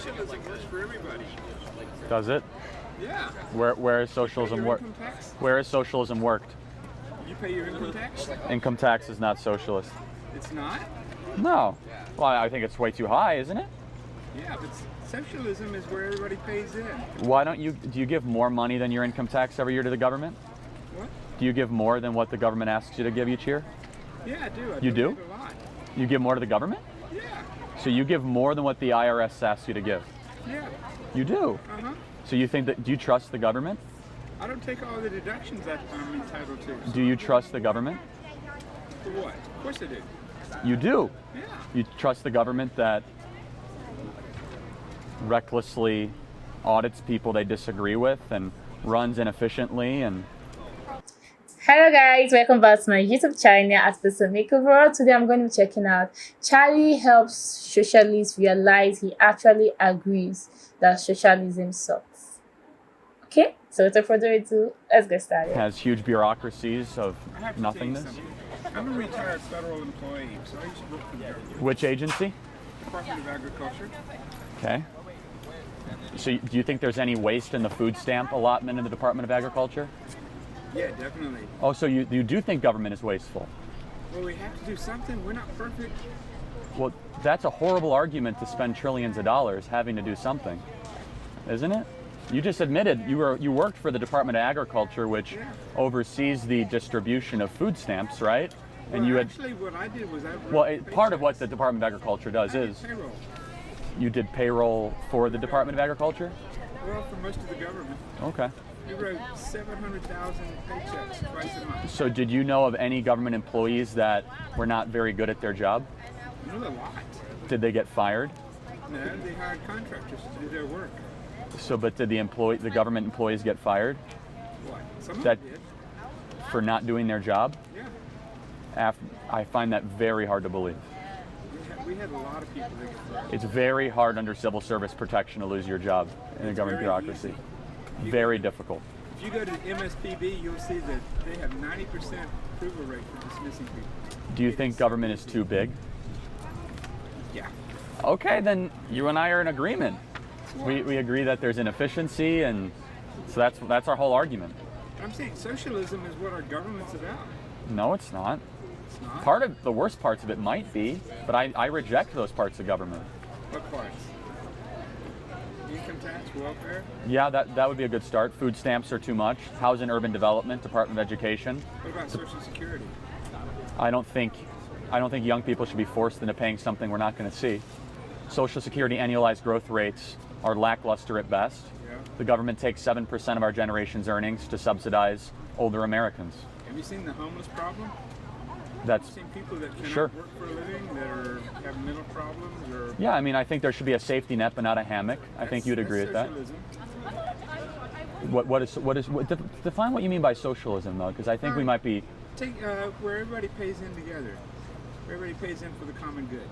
socialism works for everybody. Does it? Yeah. Where is socialism worked? Where has socialism worked? You pay your income tax? Income tax is not socialist. It's not? No. Well, I think it's way too high, isn't it? Yeah, but socialism is where everybody pays in. Why don't you, do you give more money than your income tax every year to the government? What? Do you give more than what the government asks you to give each year? Yeah, I do. You do? A lot. You give more to the government? Yeah. So you give more than what the IRS asks you to give? Yeah. You do? Uh-huh. So you think that, do you trust the government? I don't take all the deductions that I'm entitled to. So Do you trust the government? For what? Of course I do. You do? Yeah. You trust the government that recklessly audits people they disagree with and runs inefficiently and... Hello guys, welcome back to my YouTube channel at the Makeover. Today I'm going to be checking out Charlie helps socialists realize he actually agrees that socialism sucks. Okay, so without further ado, let's get started. Has huge bureaucracies of I have to nothingness. tell you something. I'm a retired federal employee, so I used to work for the government. Which agency? Department of Agriculture. Okay. So do you think there's any waste in the food stamp allotment in the Department of Agriculture? Yeah, definitely. Oh, so you do think government is wasteful? Well, we have to do something. We're not perfect. Well, that's a horrible argument to spend trillions of dollars having to do something, isn't it? You just admitted you worked for the Department of Agriculture, which oversees the distribution of food stamps, right? Well, And you had actually, what I did was I worked part of what the Department of Agriculture does I did is payroll. you did payroll for the Department of Agriculture. Well, for most of the government. Okay. We wrote 700,000 paychecks twice a month. So did you know of any government employees that were not very good at their job? I know a lot. Did they get fired? No, they hired contractors to do their work. So, but did the government employees get fired What? Some of That- them did. for not doing their job? Yeah. I find that very hard to believe. We had a lot of people that got fired. It's very hard under civil service protection to lose your job in the government very bureaucracy. easy. Very difficult. If you go to MSPB, you'll see that they have 90% approval rate for dismissing people. Do you think government is too big? Yeah. Okay, then you and I are in agreement. We agree that there's inefficiency, and so that's our whole argument. I'm saying socialism is what our government's about. No, it's not. It's not. Part of the worst parts of it might be, but I reject those parts of government. What parts? Income tax, welfare? Yeah, that would be a good start. Food stamps are too much. Housing and Urban Development, Department of Education. What about Social Security? I don't think young people should be forced into paying something we're not going to see. Social Security annualized growth rates are lackluster at best. Yeah. The government takes 7% of our generation's earnings to subsidize older Americans. Have you seen the homeless problem? That's Seen people that cannot Sure. work for a living, that have mental problems, or yeah. I mean, I think there should be a safety net, but not a hammock. I think you'd agree with that. Socialism. Define what you mean by socialism, though, because I think we might be Take where everybody pays in together. Where everybody pays in for the common good.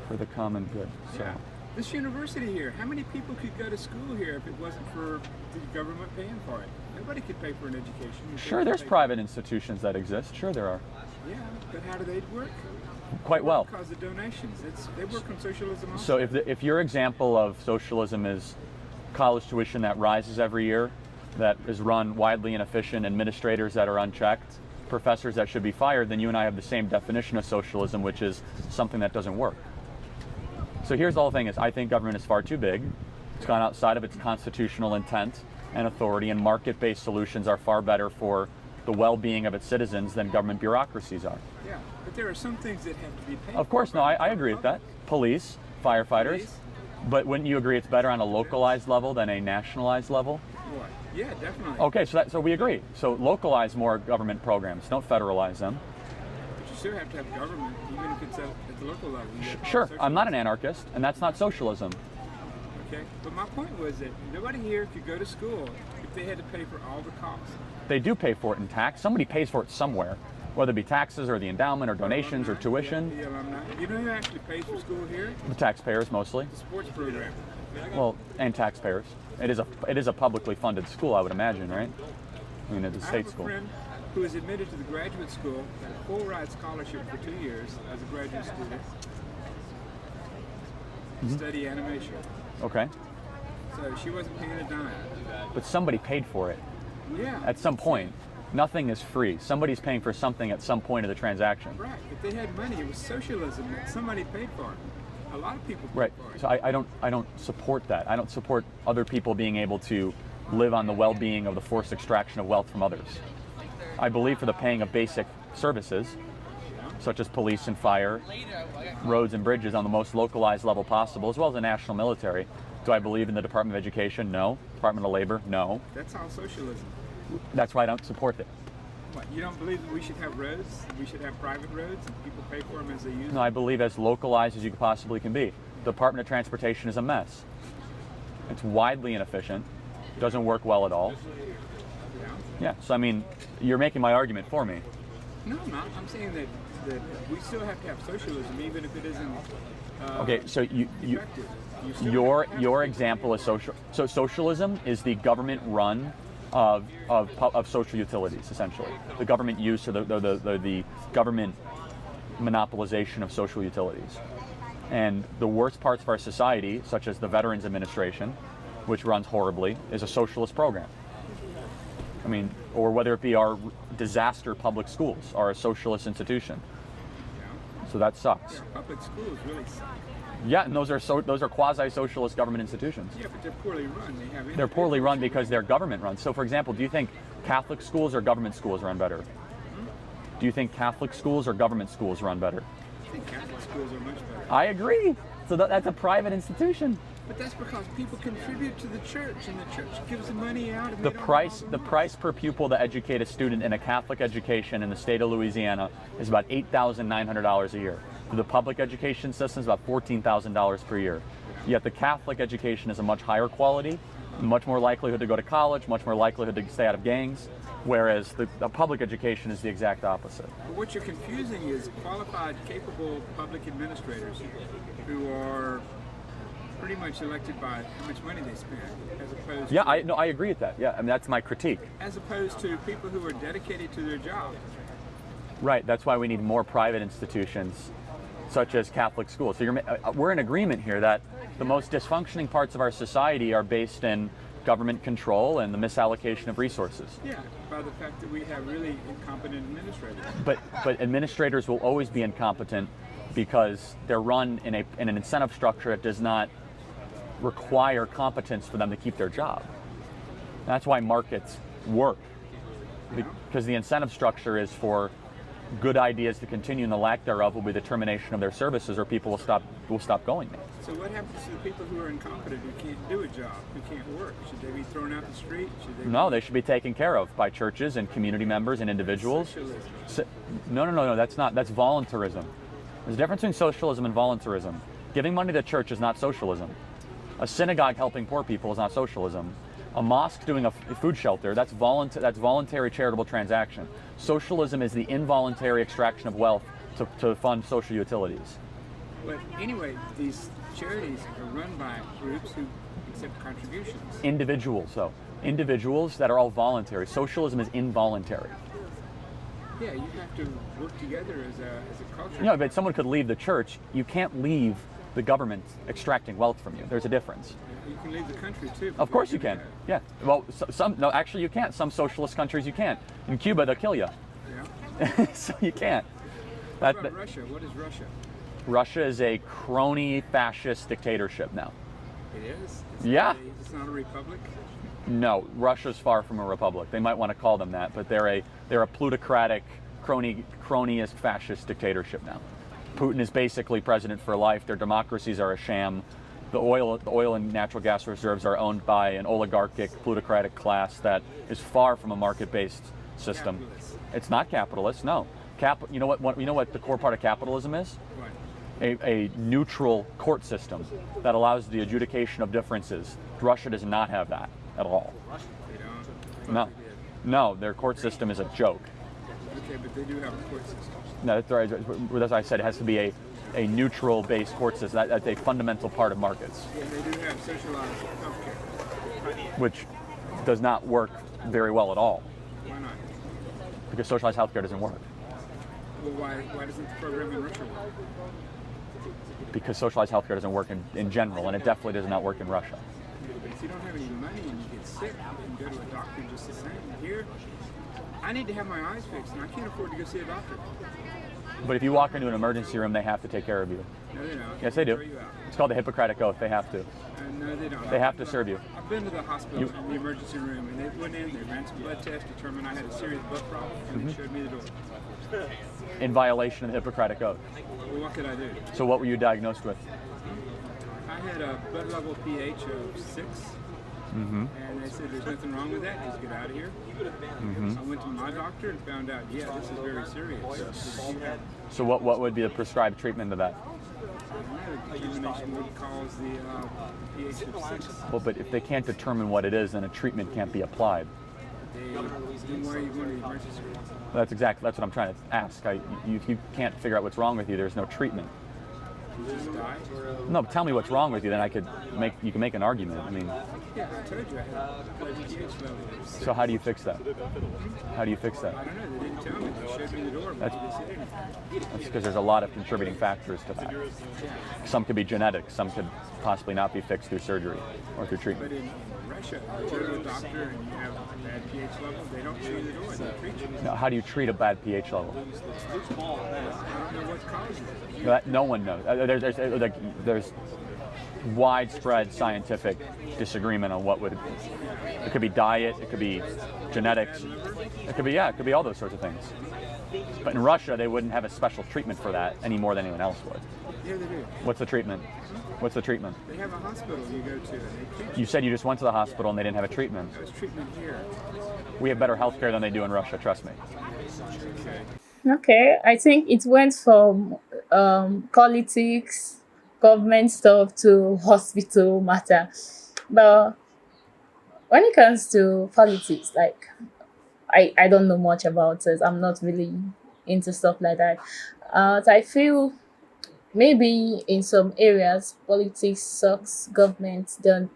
for the common good. So. Yeah. This university here, how many people could go to school here if it wasn't for the government paying for it? Nobody could pay for an education. Sure, there's private institutions that exist. Sure, there are. Yeah, but how do they work? Quite well. Because of donations. They work on socialism also. So if your example of socialism is college tuition that rises every year, that is run widely inefficient, administrators that are unchecked, professors that should be fired, then you and I have the same definition of socialism, which is something that doesn't work. So here's the whole thing is I think government is far too big. It's gone outside of its constitutional intent and authority, and market-based solutions are far better for the well-being of its citizens than government bureaucracies are. Yeah, but there are some things that have to be paid Of course, for no, by I the agree with that. public. Police, firefighters. Police. But wouldn't you agree it's better on a localized level than a nationalized level? What? Yeah, definitely. Okay, so we agree. So localize more government programs. Don't federalize them. But you still have to have government, even if it's at the local level. You have to have Sure, I'm not an socialism. anarchist, and that's not socialism. Okay, but my point was that nobody here could go to school if they had to pay for all the costs. They do pay for it in tax. Somebody pays for it somewhere, whether it be taxes or the endowment or donations or tuition. The alumni. You know who actually pays for school here? The taxpayers mostly. The sports program. Well, and taxpayers. It is a publicly funded school, I would imagine, right? I mean, it's a I have state a school. friend who was admitted to the graduate school, got a full ride scholarship for 2 years as a graduate student to study animation. Okay. So she wasn't paying a dime. But somebody paid for it Yeah. at some point. Nothing is free. Somebody's paying for something at some point of the transaction. Right. If they had money, it was socialism that somebody paid for. A lot of people paid Right. for it. So I don't support that. I don't support other people being able to live on the well-being of the forced extraction of wealth from others. I believe for the paying of basic services, such as police and fire, roads and bridges on the most localized level possible, as well as the national military. Do I believe in the Department of Education? No. Department of Labor? No. That's all socialism. That's why I don't support it. What, you don't believe that we should have roads? We should have private roads and people pay for them as they use No, them? I believe as localized as you possibly can be. The Department of Transportation is a mess. It's widely inefficient. Doesn't work well at all. Yeah. Yeah, so I mean, you're making my argument for me. No, I'm not. I'm saying that we still have to have socialism, even if it isn't Okay, so effective. You still your have to your have example is social. So socialism is the government run of social utilities, essentially. The government use or the government monopolization of social utilities. And the worst parts of our society, such as the Veterans Administration, which runs horribly, is a socialist program. I mean, or whether it be our disaster public schools are a socialist institution. Yeah. So that sucks. Yeah, public schools really suck. Yeah, and those are quasi-socialist government institutions. Yeah, but they're poorly run. They're poorly run because they're government run. So, for example, do you think Catholic schools or government schools run better? Do you think Catholic schools or government schools run better? I think Catholic schools are much better. I agree. So that's a private institution. But that's because people contribute to the church, and the church gives the money out. And The they don't price have all the money. price per pupil to educate a student in a Catholic education in the state of Louisiana is about $8,900 a year. For the public education system, is about $14,000 per year. Yet the Catholic education is a much higher quality, much more likelihood to go to college, much more likelihood to stay out of gangs, whereas the public education is the exact opposite. But what you're confusing is qualified, capable public administrators who are pretty much elected by how much money they spend, as opposed Yeah, to, I agree with that. Yeah, I mean that's my critique. as opposed to people who are dedicated to their job. Right. That's why we need more private institutions, such as Catholic schools. So we're in agreement here that the most dysfunctioning parts of our society are based in government control and the misallocation of resources. Yeah, by the fact that we have really incompetent administrators. But administrators will always be incompetent because they're run in an incentive structure that does not require competence for them to keep their job. That's why markets work, because the incentive structure is for good ideas to continue, and the lack thereof will be the termination of their services, or people will stop going there. So what happens to the people who are incompetent, who can't do a job, who can't work? Should they be thrown out the street? Should they No, they should be taken care of by churches and community members and individuals. Socialism. No, that's voluntarism. There's a difference between socialism and voluntarism. Giving money to church is not socialism. A synagogue helping poor people is not socialism. A mosque doing a food shelter, that's voluntary charitable transaction. Socialism is the involuntary extraction of wealth to fund social utilities. But anyway, these charities are run by groups who accept contributions. Individuals, though. Individuals that are all voluntary. Socialism is involuntary. Yeah, you have to work together as a culture. No, but someone could leave the church. You can't leave the government extracting wealth from you. There's a difference. You can leave the country too. Of course you can. Yeah. Well, no, actually you can't. Some socialist countries you can't. In Cuba, they'll kill you. Yeah. So you can't. What about Russia? What is Russia? Russia is a crony fascist dictatorship now. It is? Yeah. It's not a republic? No, Russia's far from a republic. They might want to call them that, but they're a plutocratic, cronyist fascist dictatorship now. Putin is basically president for life. Their democracies are a sham. The oil and natural gas reserves are owned by an oligarchic, plutocratic class that is far from a market-based system. Capitalist. It's not capitalist. No. You know what the core part of capitalism is? What? A neutral court system that allows the adjudication of differences. Russia does not have that at all. They don't? I thought No. they did. No, their court system is a joke. Okay, but they do have a court system. No, that's right. As I said, it has to be a neutral-based court system. That's a fundamental part of markets, And they do have socialized healthcare. which does not work very well at all Why not? because socialized healthcare doesn't work. Well, why doesn't the program in Russia work? because socialized healthcare doesn't work in general, and it definitely does not work in Russia. But if you don't have any money and you get sick, you can go to a doctor just the same. Here, I need to have my eyes fixed, and I can't afford to go see a doctor. But if you walk into an emergency room, they have to take care of you. No, they don't. Yes, they do. Throw you out. It's called the Hippocratic Oath. They have to. No, they don't. They have to serve you. I've been to the hospital in the emergency room, and they went in, they ran some blood tests, determined I had a serious blood problem, and they showed me the door. In violation of the Hippocratic Oath. Well, what could I do? So what were you diagnosed with? I had a blood level pH of 6, and they said there's nothing wrong with that, just get out of here. I went to my doctor and found out, yeah, this is very serious. So what would be the prescribed treatment of that? Examination would cause the pH of 6. Well, but if they can't determine what it is, then a treatment can't be applied. Then why are you going to the emergency room? That's what I'm trying to ask. If you can't figure out what's wrong with you, there's no treatment. You just die? No, but tell me what's wrong with you, then you can make an argument. I mean, Yeah, I told you I had a blood pH level of 6. so how do you fix that? How do you fix that? I don't know, they didn't tell me, they showed me the door, but they didn't say anything. That's because there's a lot of contributing factors to that. Some could be genetic, some could possibly not be fixed through surgery or through But treatment. in Russia, you go to a doctor and you have a bad pH level, they don't show you the door, they treat you. Now, how do you treat a bad pH level? I don't know what causes it. No one knows. There's widespread scientific disagreement on what would. It could be diet, it could be genetics, it could be all those sorts of things. But in Russia, they wouldn't have a special treatment for that any more than anyone else would. Yeah, they do. What's the treatment? What's the treatment? They have a hospital you go to and they treat you. You said you just went to the hospital and they didn't have a treatment. There's treatment here. We have better healthcare than they do in Russia, trust me. Okay. Okay, I think it went from politics, government stuff to hospital matter. But when it comes to politics, like I don't know much about it. I'm not really into stuff like that. So I feel maybe in some areas politics sucks, government don't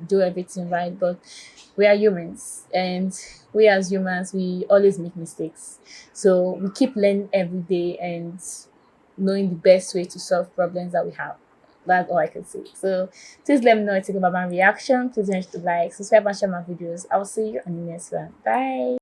do everything right, but we are humans, and we as humans we always make mistakes. So we keep learning every day and knowing the best way to solve problems that we have. That's all I can say. So please let me know what you think about my reaction. Please don't forget to like, subscribe, and share my videos. I will see you on the next one. Bye.